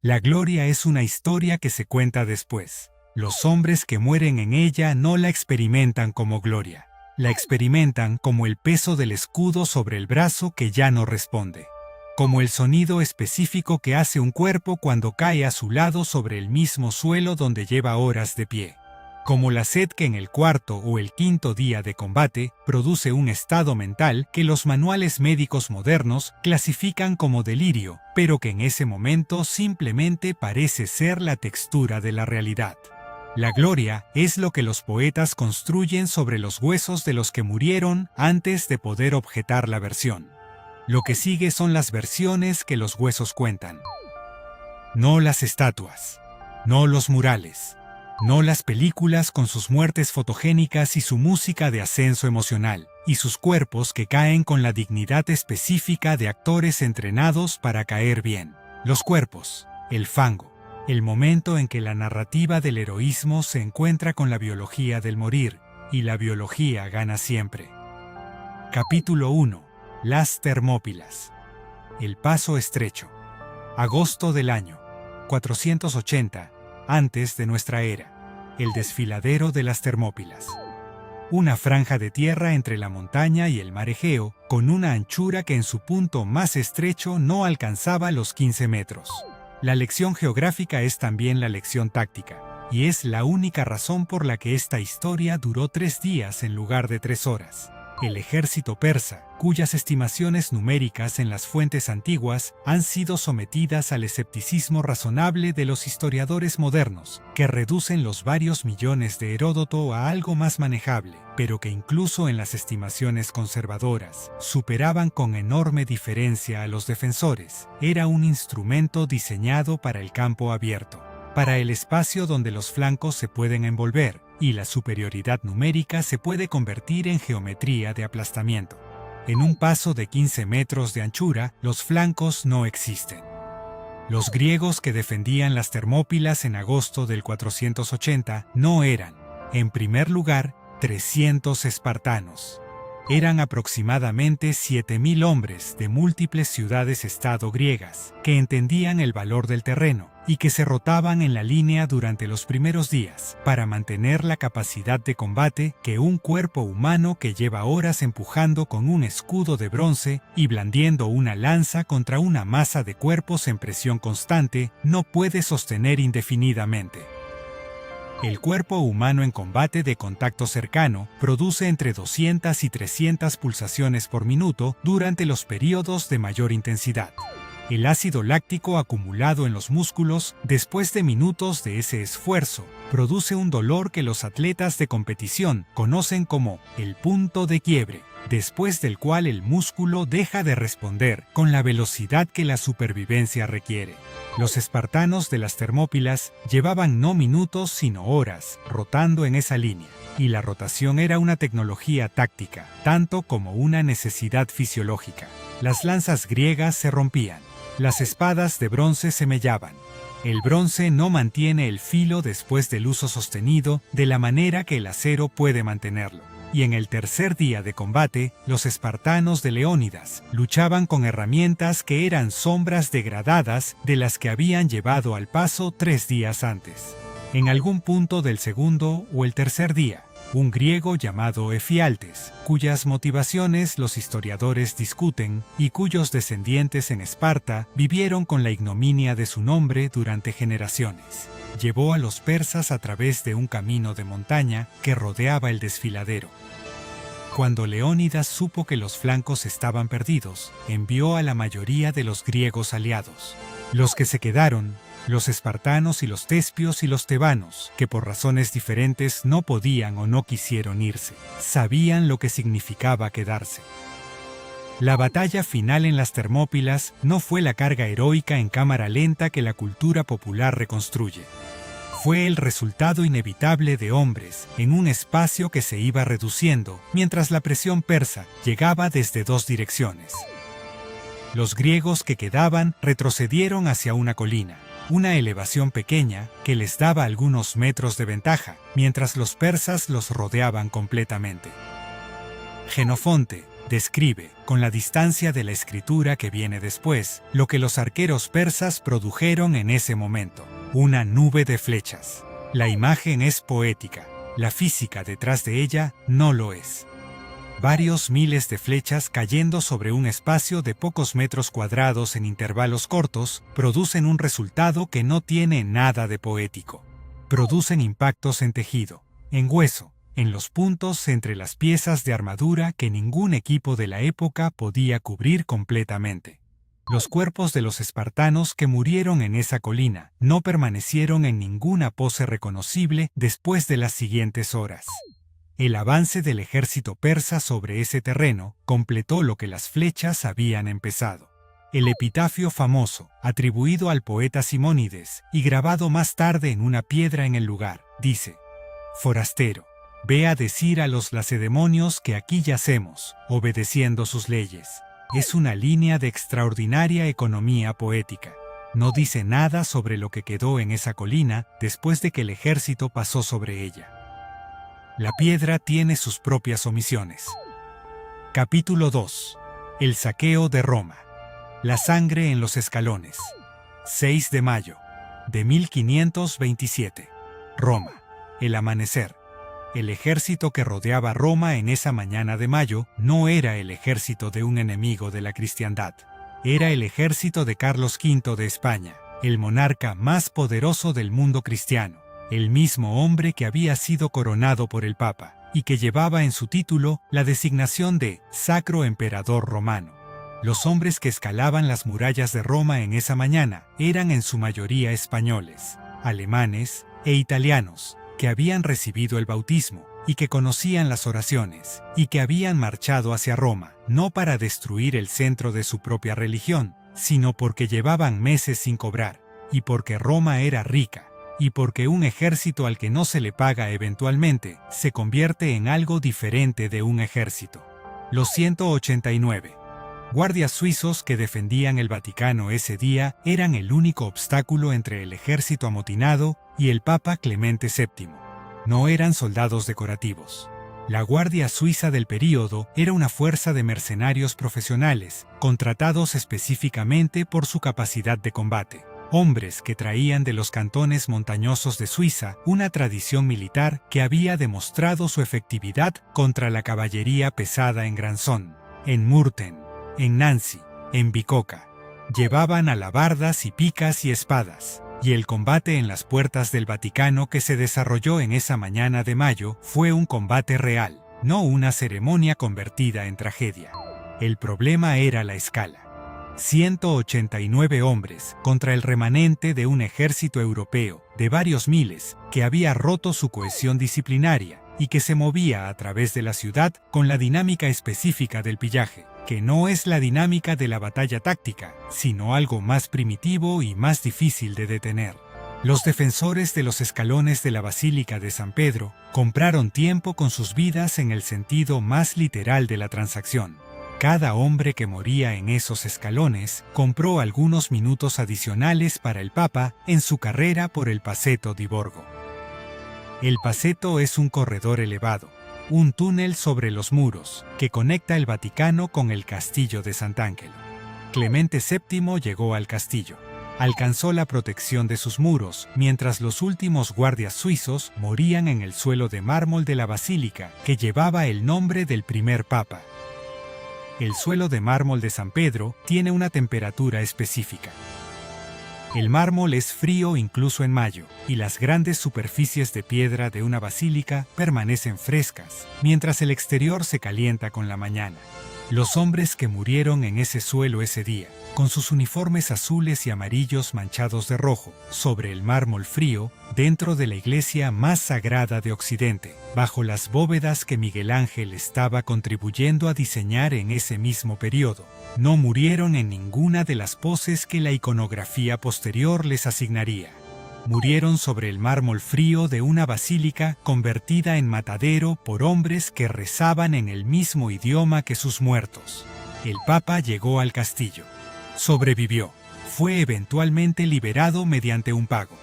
La gloria es una historia que se cuenta después. Los hombres que mueren en ella no la experimentan como gloria. La experimentan como el peso del escudo sobre el brazo que ya no responde. Como el sonido específico que hace un cuerpo cuando cae a su lado sobre el mismo suelo donde lleva horas de pie. Como la sed que en el cuarto o el quinto día de combate produce un estado mental que los manuales médicos modernos clasifican como delirio, pero que en ese momento simplemente parece ser la textura de la realidad. La gloria es lo que los poetas construyen sobre los huesos de los que murieron antes de poder objetar la versión. Lo que sigue son las versiones que los huesos cuentan. No las estatuas, no los murales, no las películas con sus muertes fotogénicas y su música de ascenso emocional, y sus cuerpos que caen con la dignidad específica de actores entrenados para caer bien. Los cuerpos, el fango, el momento en que la narrativa del heroísmo se encuentra con la biología del morir, y la biología gana siempre. Capítulo 1. Las Termópilas. El paso estrecho. Agosto del año 480, antes de nuestra era. El desfiladero de las Termópilas. Una franja de tierra entre la montaña y el mar Egeo, con una anchura que en su punto más estrecho no alcanzaba los 15 metros. La lección geográfica es también la lección táctica, y es la única razón por la que esta historia duró 3 días en lugar de 3 horas. El ejército persa, cuyas estimaciones numéricas en las fuentes antiguas han sido sometidas al escepticismo razonable de los historiadores modernos, que reducen los varios millones de Heródoto a algo más manejable, pero que incluso en las estimaciones conservadoras superaban con enorme diferencia a los defensores, era un instrumento diseñado para el campo abierto, para el espacio donde los flancos se pueden envolver, y la superioridad numérica se puede convertir en geometría de aplastamiento. En un paso de 15 metros de anchura, los flancos no existen. Los griegos que defendían las Termópilas en agosto del 480 no eran, en primer lugar, 300 espartanos. Eran aproximadamente 7.000 hombres de múltiples ciudades-estado griegas, que entendían el valor del terreno y que se rotaban en la línea durante los primeros días para mantener la capacidad de combate que un cuerpo humano que lleva horas empujando con un escudo de bronce y blandiendo una lanza contra una masa de cuerpos en presión constante no puede sostener indefinidamente. El cuerpo humano en combate de contacto cercano produce entre 200 y 300 pulsaciones por minuto durante los periodos de mayor intensidad. El ácido láctico acumulado en los músculos después de minutos de ese esfuerzo produce un dolor que los atletas de competición conocen como el punto de quiebre, después del cual el músculo deja de responder con la velocidad que la supervivencia requiere. Los espartanos de las Termópilas llevaban no minutos sino horas rotando en esa línea, y la rotación era una tecnología táctica, tanto como una necesidad fisiológica. Las lanzas griegas se rompían, las espadas de bronce se mellaban. El bronce no mantiene el filo después del uso sostenido de la manera que el acero puede mantenerlo. Y en el tercer día de combate, los espartanos de Leónidas luchaban con herramientas que eran sombras degradadas de las que habían llevado al paso 3 días antes. En algún punto del segundo o el tercer día, un griego llamado Efialtes, cuyas motivaciones los historiadores discuten y cuyos descendientes en Esparta vivieron con la ignominia de su nombre durante generaciones, llevó a los persas a través de un camino de montaña que rodeaba el desfiladero. Cuando Leónidas supo que los flancos estaban perdidos, envió a la mayoría de los griegos aliados. Los que se quedaron, los espartanos y los tespios y los tebanos, que por razones diferentes no podían o no quisieron irse, sabían lo que significaba quedarse. La batalla final en las Termópilas no fue la carga heroica en cámara lenta que la cultura popular reconstruye. Fue el resultado inevitable de hombres en un espacio que se iba reduciendo mientras la presión persa llegaba desde 2 direcciones. Los griegos que quedaban retrocedieron hacia una colina, una elevación pequeña que les daba algunos metros de ventaja, mientras los persas los rodeaban completamente. Jenofonte, Describe, con la distancia de la escritura que viene después, lo que los arqueros persas produjeron en ese momento: una nube de flechas. La imagen es poética, la física detrás de ella no lo es. Varios miles de flechas cayendo sobre un espacio de pocos metros cuadrados en intervalos cortos producen un resultado que no tiene nada de poético. Producen impactos en tejido, en hueso, en los puntos entre las piezas de armadura que ningún equipo de la época podía cubrir completamente. Los cuerpos de los espartanos que murieron en esa colina no permanecieron en ninguna pose reconocible después de las siguientes horas. El avance del ejército persa sobre ese terreno completó lo que las flechas habían empezado. El epitafio famoso, atribuido al poeta Simónides y grabado más tarde en una piedra en el lugar, dice: «Forastero, ve a decir a los lacedemonios que aquí yacemos, obedeciendo sus leyes». Es una línea de extraordinaria economía poética. No dice nada sobre lo que quedó en esa colina después de que el ejército pasó sobre ella. La piedra tiene sus propias omisiones. Capítulo 2. El saqueo de Roma. La sangre en los escalones. 6 de mayo de 1527. Roma. El amanecer. El ejército que rodeaba Roma en esa mañana de mayo no era el ejército de un enemigo de la cristiandad. Era el ejército de Carlos V de España, el monarca más poderoso del mundo cristiano, el mismo hombre que había sido coronado por el Papa y que llevaba en su título la designación de Sacro Emperador Romano. Los hombres que escalaban las murallas de Roma en esa mañana eran en su mayoría españoles, alemanes e italianos, que habían recibido el bautismo y que conocían las oraciones, y que habían marchado hacia Roma, no para destruir el centro de su propia religión, sino porque llevaban meses sin cobrar, y porque Roma era rica, y porque un ejército al que no se le paga eventualmente se convierte en algo diferente de un ejército. Los 189 guardias suizos que defendían el Vaticano ese día eran el único obstáculo entre el ejército amotinado y el Papa Clemente VII. No eran soldados decorativos. La Guardia Suiza del período era una fuerza de mercenarios profesionales, contratados específicamente por su capacidad de combate. Hombres que traían de los cantones montañosos de Suiza una tradición militar que había demostrado su efectividad contra la caballería pesada en Granson, en Murten, en Nancy, en Bicocca. Llevaban alabardas y picas y espadas, y el combate en las puertas del Vaticano que se desarrolló en esa mañana de mayo fue un combate real, no una ceremonia convertida en tragedia. El problema era la escala. 189 hombres contra el remanente de un ejército europeo de varios miles que había roto su cohesión disciplinaria y que se movía a través de la ciudad con la dinámica específica del pillaje, que no es la dinámica de la batalla táctica, sino algo más primitivo y más difícil de detener. Los defensores de los escalones de la Basílica de San Pedro compraron tiempo con sus vidas en el sentido más literal de la transacción. Cada hombre que moría en esos escalones compró algunos minutos adicionales para el Papa en su carrera por el Paseto di Borgo. El Paseto es un corredor elevado, un túnel sobre los muros que conecta el Vaticano con el castillo de Sant'Angelo. Clemente VII llegó al castillo. Alcanzó la protección de sus muros, mientras los últimos guardias suizos morían en el suelo de mármol de la basílica que llevaba el nombre del primer papa. El suelo de mármol de San Pedro tiene una temperatura específica. El mármol es frío incluso en mayo, y las grandes superficies de piedra de una basílica permanecen frescas, mientras el exterior se calienta con la mañana. Los hombres que murieron en ese suelo ese día, con sus uniformes azules y amarillos manchados de rojo, sobre el mármol frío, dentro de la iglesia más sagrada de Occidente, bajo las bóvedas que Miguel Ángel estaba contribuyendo a diseñar en ese mismo periodo, no murieron en ninguna de las poses que la iconografía posterior les asignaría. Murieron sobre el mármol frío de una basílica convertida en matadero por hombres que rezaban en el mismo idioma que sus muertos. El Papa llegó al castillo. Sobrevivió. Fue eventualmente liberado mediante un pago.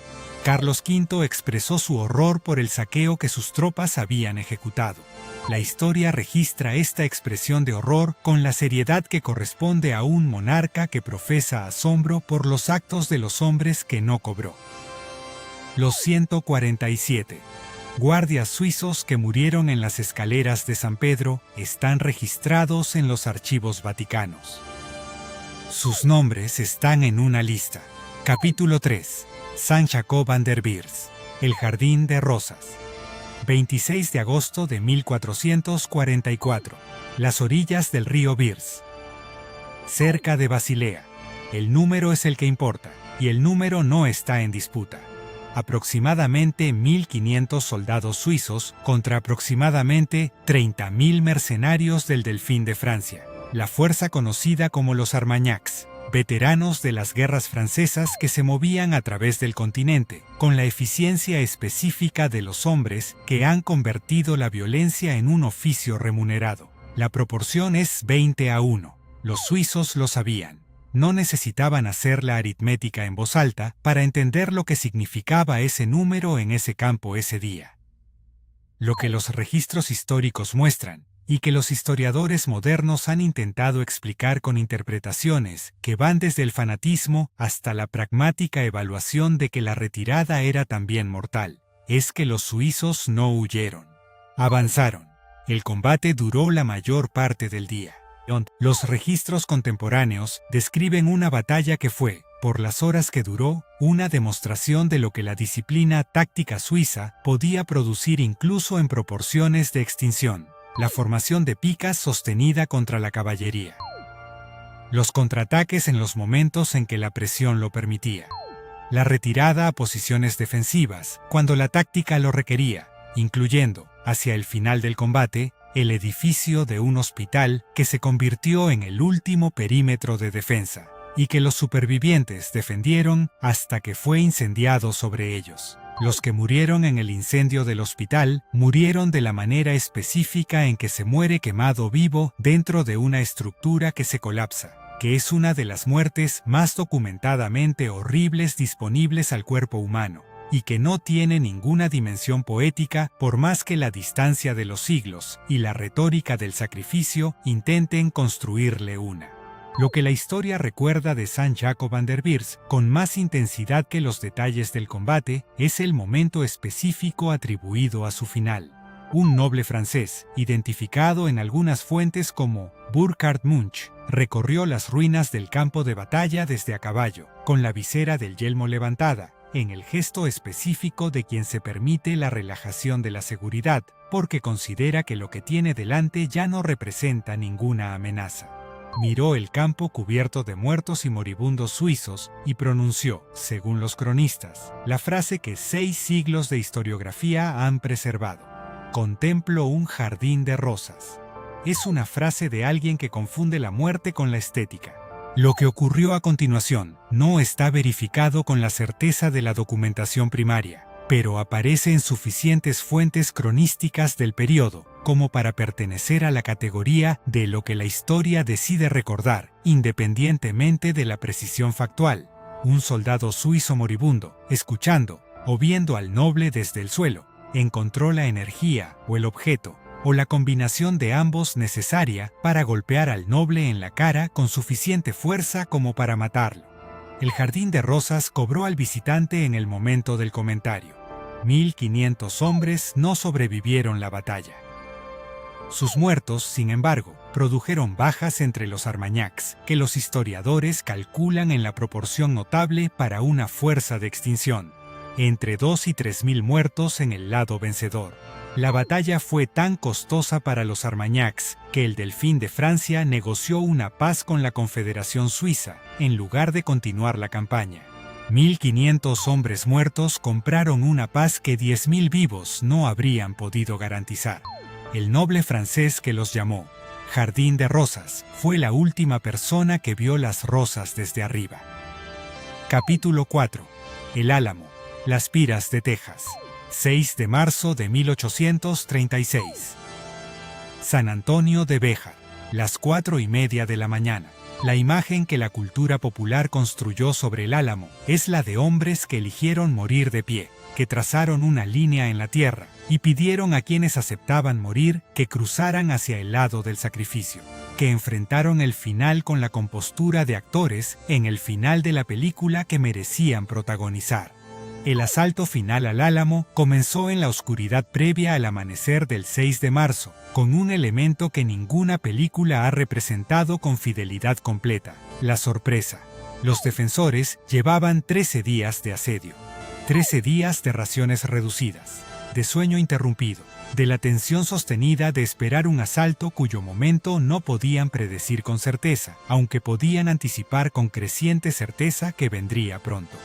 Carlos V expresó su horror por el saqueo que sus tropas habían ejecutado. La historia registra esta expresión de horror con la seriedad que corresponde a un monarca que profesa asombro por los actos de los hombres que no cobró. Los 147 guardias suizos que murieron en las escaleras de San Pedro están registrados en los archivos vaticanos. Sus nombres están en una lista. Capítulo 3. San Jacob an der Birs, el Jardín de Rosas. 26 de agosto de 1444. Las orillas del río Birs. Cerca de Basilea. El número es el que importa, y el número no está en disputa. Aproximadamente 1.500 soldados suizos contra aproximadamente 30.000 mercenarios del Delfín de Francia, la fuerza conocida como los Armagnacs, veteranos de las guerras francesas que se movían a través del continente, con la eficiencia específica de los hombres que han convertido la violencia en un oficio remunerado. La proporción es 20-1. Los suizos lo sabían. No necesitaban hacer la aritmética en voz alta para entender lo que significaba ese número en ese campo ese día. Lo que los registros históricos muestran, y que los historiadores modernos han intentado explicar con interpretaciones que van desde el fanatismo hasta la pragmática evaluación de que la retirada era también mortal, es que los suizos no huyeron. Avanzaron. El combate duró la mayor parte del día. Los registros contemporáneos describen una batalla que fue, por las horas que duró, una demostración de lo que la disciplina táctica suiza podía producir incluso en proporciones de extinción. La formación de picas sostenida contra la caballería. Los contraataques en los momentos en que la presión lo permitía. La retirada a posiciones defensivas, cuando la táctica lo requería, incluyendo, hacia el final del combate, el edificio de un hospital que se convirtió en el último perímetro de defensa, y que los supervivientes defendieron hasta que fue incendiado sobre ellos. Los que murieron en el incendio del hospital murieron de la manera específica en que se muere quemado vivo dentro de una estructura que se colapsa, que es una de las muertes más documentadamente horribles disponibles al cuerpo humano, y que no tiene ninguna dimensión poética por más que la distancia de los siglos y la retórica del sacrificio intenten construirle una. Lo que la historia recuerda de San Jacob an der Birs con más intensidad que los detalles del combate es el momento específico atribuido a su final. Un noble francés, identificado en algunas fuentes como Burkhard Munch, recorrió las ruinas del campo de batalla desde a caballo, con la visera del yelmo levantada, en el gesto específico de quien se permite la relajación de la seguridad, porque considera que lo que tiene delante ya no representa ninguna amenaza. Miró el campo cubierto de muertos y moribundos suizos y pronunció, según los cronistas, la frase que 6 siglos de historiografía han preservado. Contemplo un jardín de rosas. Es una frase de alguien que confunde la muerte con la estética. Lo que ocurrió a continuación no está verificado con la certeza de la documentación primaria, pero aparece en suficientes fuentes cronísticas del periodo como para pertenecer a la categoría de lo que la historia decide recordar, independientemente de la precisión factual. Un soldado suizo moribundo, escuchando o viendo al noble desde el suelo, encontró la energía o el objeto, o la combinación de ambos necesaria para golpear al noble en la cara con suficiente fuerza como para matarlo. El jardín de rosas cobró al visitante en el momento del comentario. 1.500 hombres no sobrevivieron la batalla. Sus muertos, sin embargo, produjeron bajas entre los Armagnacs, que los historiadores calculan en la proporción notable para una fuerza de extinción, entre 2 y 3.000 muertos en el lado vencedor. La batalla fue tan costosa para los Armagnacs que el Delfín de Francia negoció una paz con la Confederación Suiza, en lugar de continuar la campaña. 1.500 hombres muertos compraron una paz que 10.000 vivos no habrían podido garantizar. El noble francés que los llamó Jardín de Rosas fue la última persona que vio las rosas desde arriba. Capítulo 4. El Álamo. Las Piras de Texas. 6 de marzo de 1836. San Antonio de Béjar. Las 4:30 de la mañana. La imagen que la cultura popular construyó sobre el álamo es la de hombres que eligieron morir de pie, que trazaron una línea en la tierra y pidieron a quienes aceptaban morir que cruzaran hacia el lado del sacrificio, que enfrentaron el final con la compostura de actores en el final de la película que merecían protagonizar. El asalto final al Álamo comenzó en la oscuridad previa al amanecer del 6 de marzo, con un elemento que ninguna película ha representado con fidelidad completa: la sorpresa. Los defensores llevaban 13 días de asedio, 13 días de raciones reducidas, de sueño interrumpido, de la tensión sostenida de esperar un asalto cuyo momento no podían predecir con certeza, aunque podían anticipar con creciente certeza que vendría pronto.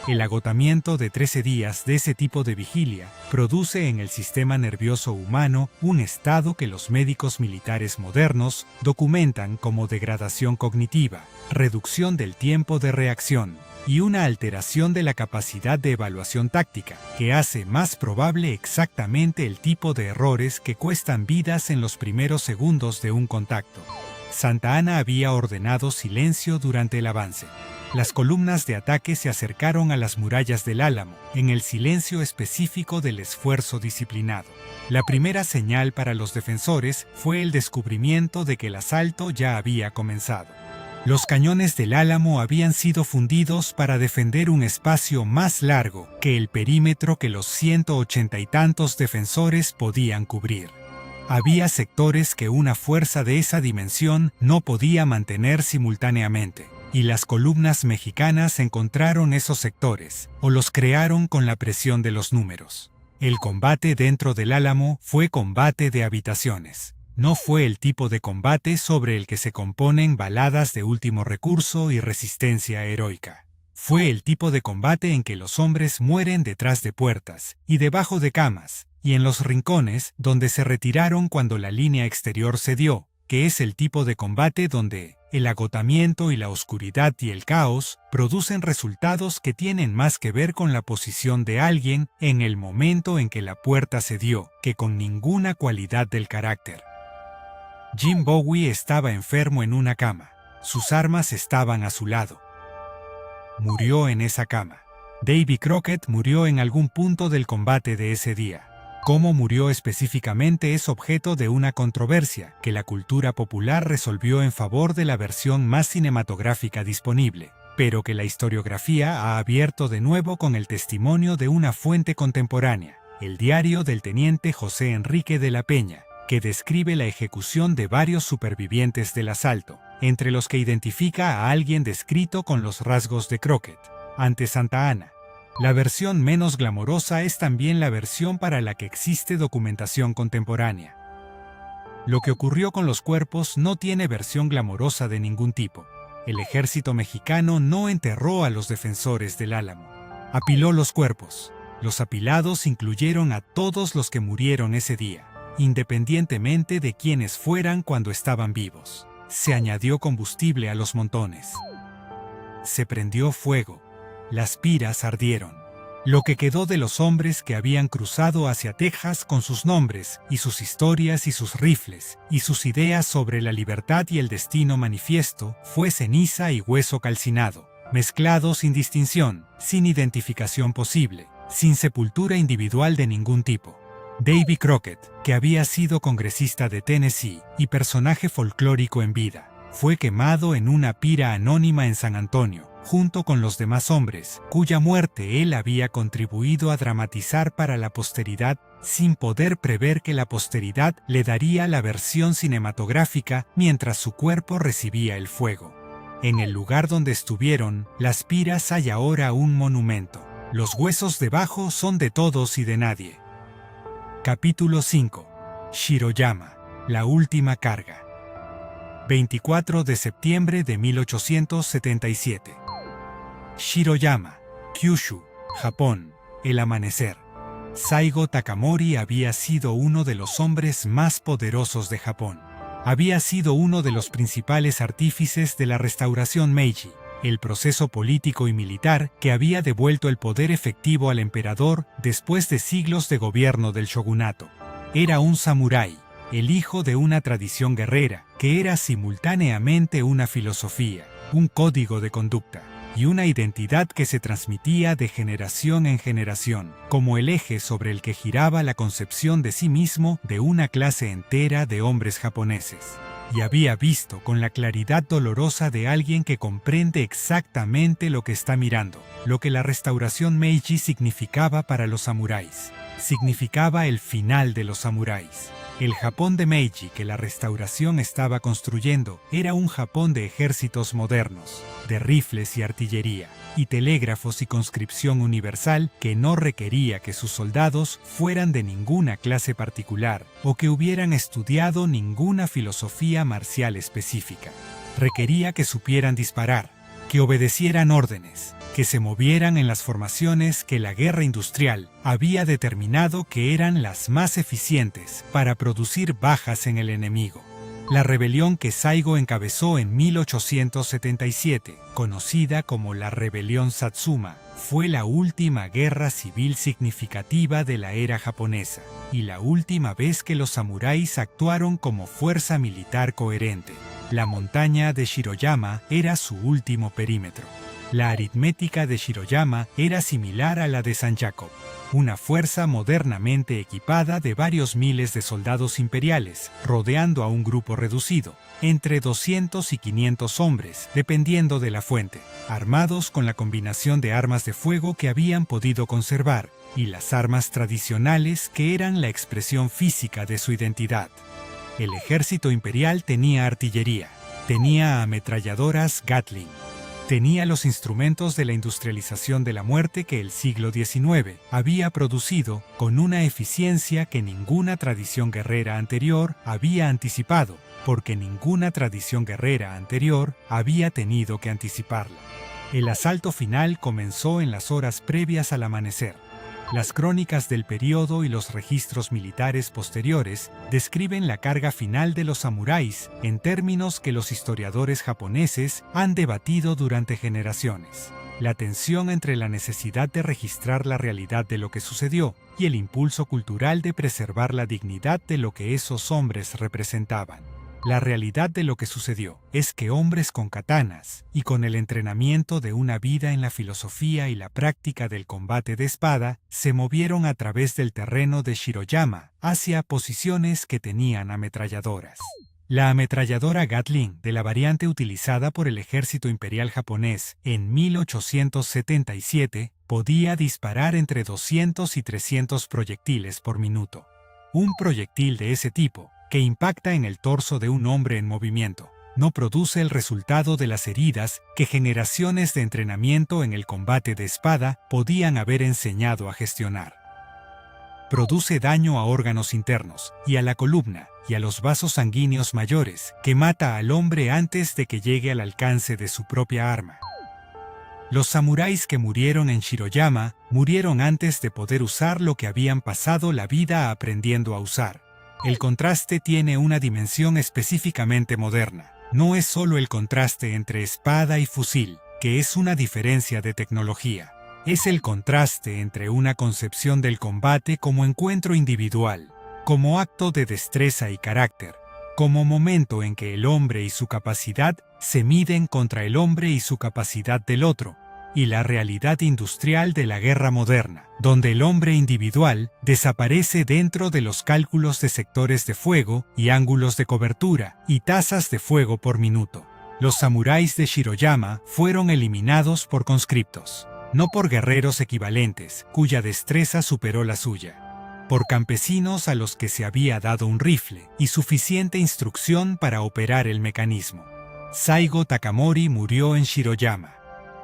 El agotamiento de 13 días de ese tipo de vigilia produce en el sistema nervioso humano un estado que los médicos militares modernos documentan como degradación cognitiva, reducción del tiempo de reacción y una alteración de la capacidad de evaluación táctica, que hace más probable exactamente el tipo de errores que cuestan vidas en los primeros segundos de un contacto. Santa Anna había ordenado silencio durante el avance. Las columnas de ataque se acercaron a las murallas del Álamo, en el silencio específico del esfuerzo disciplinado. La primera señal para los defensores fue el descubrimiento de que el asalto ya había comenzado. Los cañones del Álamo habían sido fundidos para defender un espacio más largo que el perímetro que los 180 y tantos defensores podían cubrir. Había sectores que una fuerza de esa dimensión no podía mantener simultáneamente, y las columnas mexicanas encontraron esos sectores, o los crearon con la presión de los números. El combate dentro del Álamo fue combate de habitaciones. No fue el tipo de combate sobre el que se componen baladas de último recurso y resistencia heroica. Fue el tipo de combate en que los hombres mueren detrás de puertas y debajo de camas, y en los rincones donde se retiraron cuando la línea exterior cedió, que es el tipo de combate donde el agotamiento y la oscuridad y el caos producen resultados que tienen más que ver con la posición de alguien en el momento en que la puerta cedió que con ninguna cualidad del carácter. Jim Bowie estaba enfermo en una cama. Sus armas estaban a su lado. Murió en esa cama. Davy Crockett murió en algún punto del combate de ese día. Cómo murió específicamente es objeto de una controversia que la cultura popular resolvió en favor de la versión más cinematográfica disponible, pero que la historiografía ha abierto de nuevo con el testimonio de una fuente contemporánea, el diario del teniente José Enrique de la Peña, que describe la ejecución de varios supervivientes del asalto, entre los que identifica a alguien descrito con los rasgos de Crockett, ante Santa Anna. La versión menos glamorosa es también la versión para la que existe documentación contemporánea. Lo que ocurrió con los cuerpos no tiene versión glamorosa de ningún tipo. El ejército mexicano no enterró a los defensores del Álamo. Apiló los cuerpos. Los apilados incluyeron a todos los que murieron ese día, independientemente de quiénes fueran cuando estaban vivos. Se añadió combustible a los montones. Se prendió fuego. Las piras ardieron. Lo que quedó de los hombres que habían cruzado hacia Texas con sus nombres y sus historias y sus rifles y sus ideas sobre la libertad y el destino manifiesto fue ceniza y hueso calcinado, mezclado sin distinción, sin identificación posible, sin sepultura individual de ningún tipo. Davy Crockett, que había sido congresista de Tennessee y personaje folclórico en vida, fue quemado en una pira anónima en San Antonio, junto con los demás hombres, cuya muerte él había contribuido a dramatizar para la posteridad, sin poder prever que la posteridad le daría la versión cinematográfica mientras su cuerpo recibía el fuego. En el lugar donde estuvieron las piras hay ahora un monumento. Los huesos debajo son de todos y de nadie. Capítulo 5. Shiroyama, la última carga. 24 de septiembre de 1877. Shiroyama, Kyushu, Japón, el amanecer. Saigo Takamori había sido uno de los hombres más poderosos de Japón. Había sido uno de los principales artífices de la restauración Meiji, el proceso político y militar que había devuelto el poder efectivo al emperador después de siglos de gobierno del shogunato. Era un samurái, el hijo de una tradición guerrera que era simultáneamente una filosofía, un código de conducta y una identidad que se transmitía de generación en generación, como el eje sobre el que giraba la concepción de sí mismo de una clase entera de hombres japoneses. Y había visto con la claridad dolorosa de alguien que comprende exactamente lo que está mirando, lo que la restauración Meiji significaba para los samuráis. Significaba el final de los samuráis. El Japón de Meiji que la restauración estaba construyendo era un Japón de ejércitos modernos, de rifles y artillería, y telégrafos y conscripción universal que no requería que sus soldados fueran de ninguna clase particular o que hubieran estudiado ninguna filosofía marcial específica. Requería que supieran disparar, que obedecieran órdenes, que se movieran en las formaciones que la guerra industrial había determinado que eran las más eficientes para producir bajas en el enemigo. La rebelión que Saigo encabezó en 1877, conocida como la Rebelión Satsuma, fue la última guerra civil significativa de la era japonesa y la última vez que los samuráis actuaron como fuerza militar coherente. La montaña de Shiroyama era su último perímetro. La aritmética de Shiroyama era similar a la de San Jacob, una fuerza modernamente equipada de varios miles de soldados imperiales, rodeando a un grupo reducido, entre 200 y 500 hombres, dependiendo de la fuente, armados con la combinación de armas de fuego que habían podido conservar, y las armas tradicionales que eran la expresión física de su identidad. El ejército imperial tenía artillería, tenía ametralladoras Gatling, tenía los instrumentos de la industrialización de la muerte que el siglo XIX había producido con una eficiencia que ninguna tradición guerrera anterior había anticipado, porque ninguna tradición guerrera anterior había tenido que anticiparla. El asalto final comenzó en las horas previas al amanecer. Las crónicas del período y los registros militares posteriores describen la carga final de los samuráis en términos que los historiadores japoneses han debatido durante generaciones. La tensión entre la necesidad de registrar la realidad de lo que sucedió y el impulso cultural de preservar la dignidad de lo que esos hombres representaban. La realidad de lo que sucedió es que hombres con katanas y con el entrenamiento de una vida en la filosofía y la práctica del combate de espada se movieron a través del terreno de Shiroyama hacia posiciones que tenían ametralladoras. La ametralladora Gatling de la variante utilizada por el ejército imperial japonés en 1877 podía disparar entre 200 y 300 proyectiles por minuto. Un proyectil de ese tipo, que impacta en el torso de un hombre en movimiento, no produce el resultado de las heridas que generaciones de entrenamiento en el combate de espada podían haber enseñado a gestionar. Produce daño a órganos internos y a la columna y a los vasos sanguíneos mayores que mata al hombre antes de que llegue al alcance de su propia arma. Los samuráis que murieron en Shiroyama murieron antes de poder usar lo que habían pasado la vida aprendiendo a usar. El contraste tiene una dimensión específicamente moderna. No es solo el contraste entre espada y fusil, que es una diferencia de tecnología. Es el contraste entre una concepción del combate como encuentro individual, como acto de destreza y carácter, como momento en que el hombre y su capacidad se miden contra el hombre y su capacidad del otro, y la realidad industrial de la guerra moderna, donde el hombre individual desaparece dentro de los cálculos de sectores de fuego y ángulos de cobertura y tasas de fuego por minuto. Los samuráis de Shiroyama fueron eliminados por conscriptos, no por guerreros equivalentes cuya destreza superó la suya, por campesinos a los que se había dado un rifle y suficiente instrucción para operar el mecanismo. Saigo Takamori murió en Shiroyama.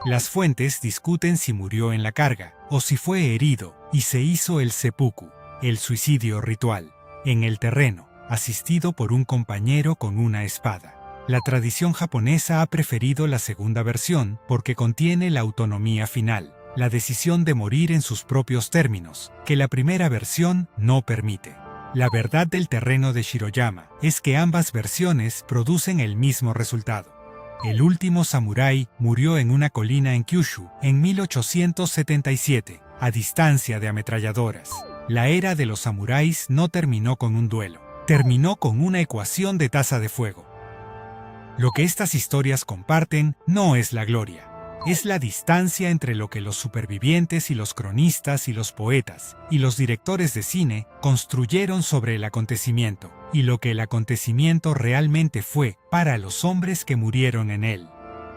Las fuentes discuten si murió en la carga o si fue herido y se hizo el seppuku, el suicidio ritual, en el terreno, asistido por un compañero con una espada. La tradición japonesa ha preferido la segunda versión porque contiene la autonomía final, la decisión de morir en sus propios términos, que la primera versión no permite. La verdad del terreno de Shiroyama es que ambas versiones producen el mismo resultado. El último samurái murió en una colina en Kyushu en 1877, a distancia de ametralladoras. La era de los samuráis no terminó con un duelo. terminó con una ecuación de tasa de fuego. Lo que estas historias comparten no es la gloria, es la distancia entre lo que los supervivientes y los cronistas y los poetas y los directores de cine construyeron sobre el acontecimiento y lo que el acontecimiento realmente fue para los hombres que murieron en él.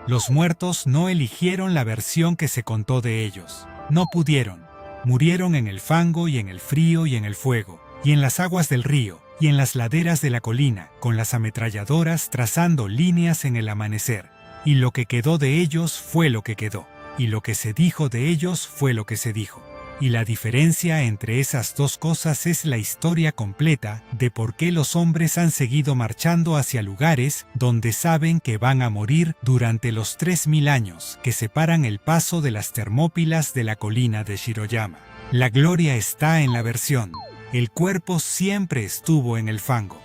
Los muertos no eligieron la versión que se contó de ellos. No pudieron. Murieron en el fango y en el frío y en el fuego, y en las aguas del río, y en las laderas de la colina, con las ametralladoras trazando líneas en el amanecer. Y lo que quedó de ellos fue lo que quedó, y lo que se dijo de ellos fue lo que se dijo. Y la diferencia entre esas dos cosas es la historia completa de por qué los hombres han seguido marchando hacia lugares donde saben que van a morir durante los 3000 años que separan el paso de las Termópilas de la colina de Shiroyama. La gloria está en la versión. El cuerpo siempre estuvo en el fango.